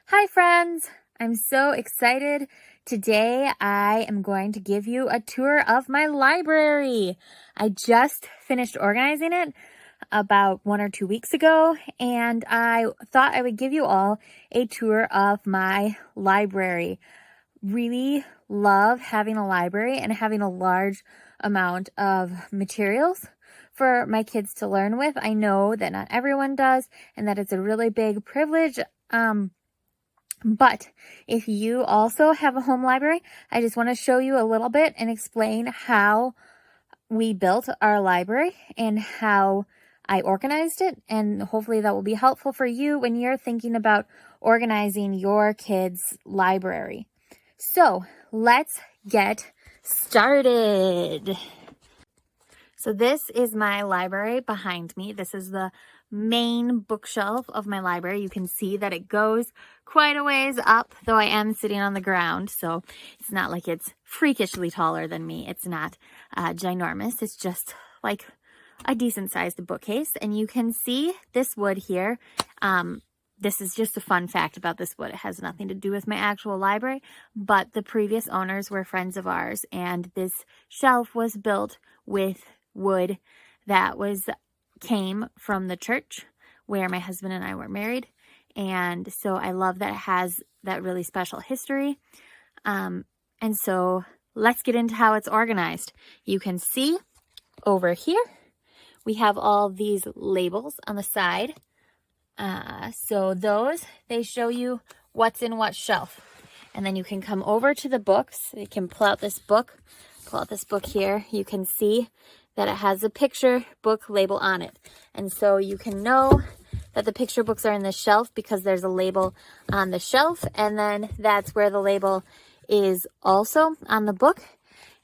Hi friends! I'm so excited. Today I am going to give you a tour of my library. I just finished organizing it about 1 or 2 weeks ago, and I thought I would give you all a tour of my library. Really love having a library and having a large amount of materials for my kids to learn with. I know that not everyone does, and that it's a really big privilege. But if you also have a home library, I just want to show you a little bit and explain how we built our library and how I organized it. And hopefully that will be helpful for you when you're thinking about organizing your kids' library. So let's get started. So this is my library behind me. This is the main bookshelf of my library. You can see that it goes quite a ways up, though I am sitting on the ground, so it's not like it's freakishly taller than me. It's not ginormous. It's just like a decent sized bookcase. And you can see this wood here. This is just a fun fact about this wood. It has nothing to do with my actual library, but the previous owners were friends of ours, and this shelf was built with wood that came from the church where my husband and I were married. And so I love that it has that really special history. And so let's get into how it's organized. You can see over here, we have all these labels on the side. So they show you what's in what shelf. And then you can come over to the books. You can pull out this book here. You can see that it has a picture book label on it. And so you can know that the picture books are in the shelf because there's a label on the shelf, and then that's where the label is also on the book.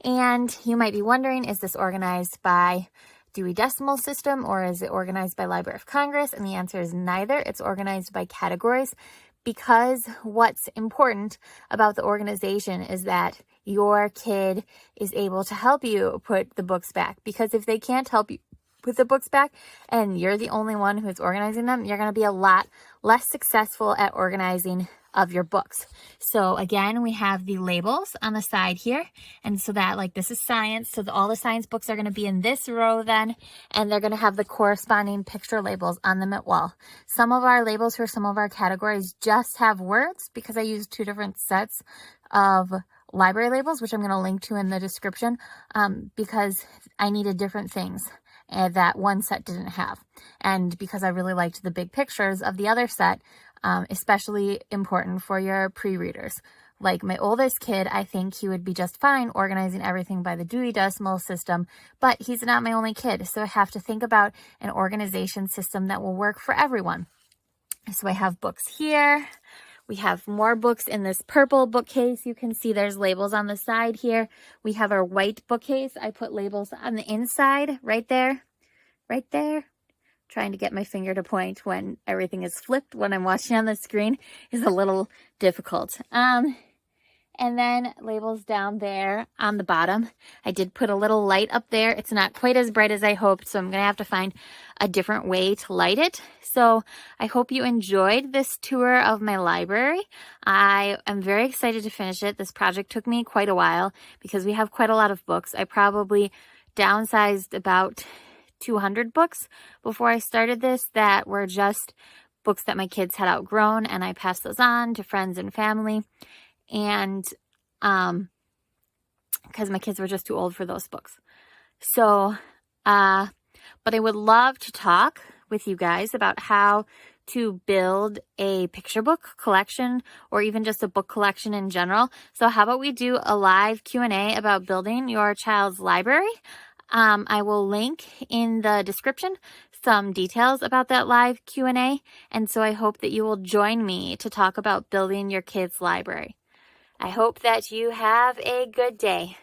And you might be wondering, is this organized by Dewey Decimal System or is it organized by Library of Congress? And the answer is neither. It's organized by categories, because what's important about the organization is that your kid is able to help you put the books back. Because if they can't help you put the books back and you're the only one who's organizing them, you're going to be a lot less successful at organizing of your books. So again, we have the labels on the side here. And so that, like, this is science. So all the science books are going to be in this row then, and they're going to have the corresponding picture labels on them at wall. Some of our labels for some of our categories just have words, because I use 2 different sets of library labels, which I'm going to link to in the description, because I needed different things that one set didn't have. And because I really liked the big pictures of the other set, especially important for your pre-readers. Like my oldest kid, I think he would be just fine organizing everything by the Dewey Decimal System, but he's not my only kid, so I have to think about an organization system that will work for everyone. So I have books here. We have more books in this purple bookcase. You can see there's labels on the side here. We have our white bookcase. I put labels on the inside right there, right there. Trying to get my finger to point when everything is flipped when I'm watching on the screen is a little difficult. And then labels down there on the bottom. I did put a little light up there. It's not quite as bright as I hoped, so I'm going to have to find a different way to light it. So I hope you enjoyed this tour of my library. I am very excited to finish it. This project took me quite a while because we have quite a lot of books. I probably downsized about 200 books before I started this that were just books that my kids had outgrown, and I passed those on to friends and family. And because my kids were just too old for those books. So, but I would love to talk with you guys about how to build a picture book collection, or even just a book collection in general. So how about we do a live Q&A about building your child's library? I will link in the description some details about that live Q&A. And so I hope that you will join me to talk about building your kids' library. I hope that you have a good day.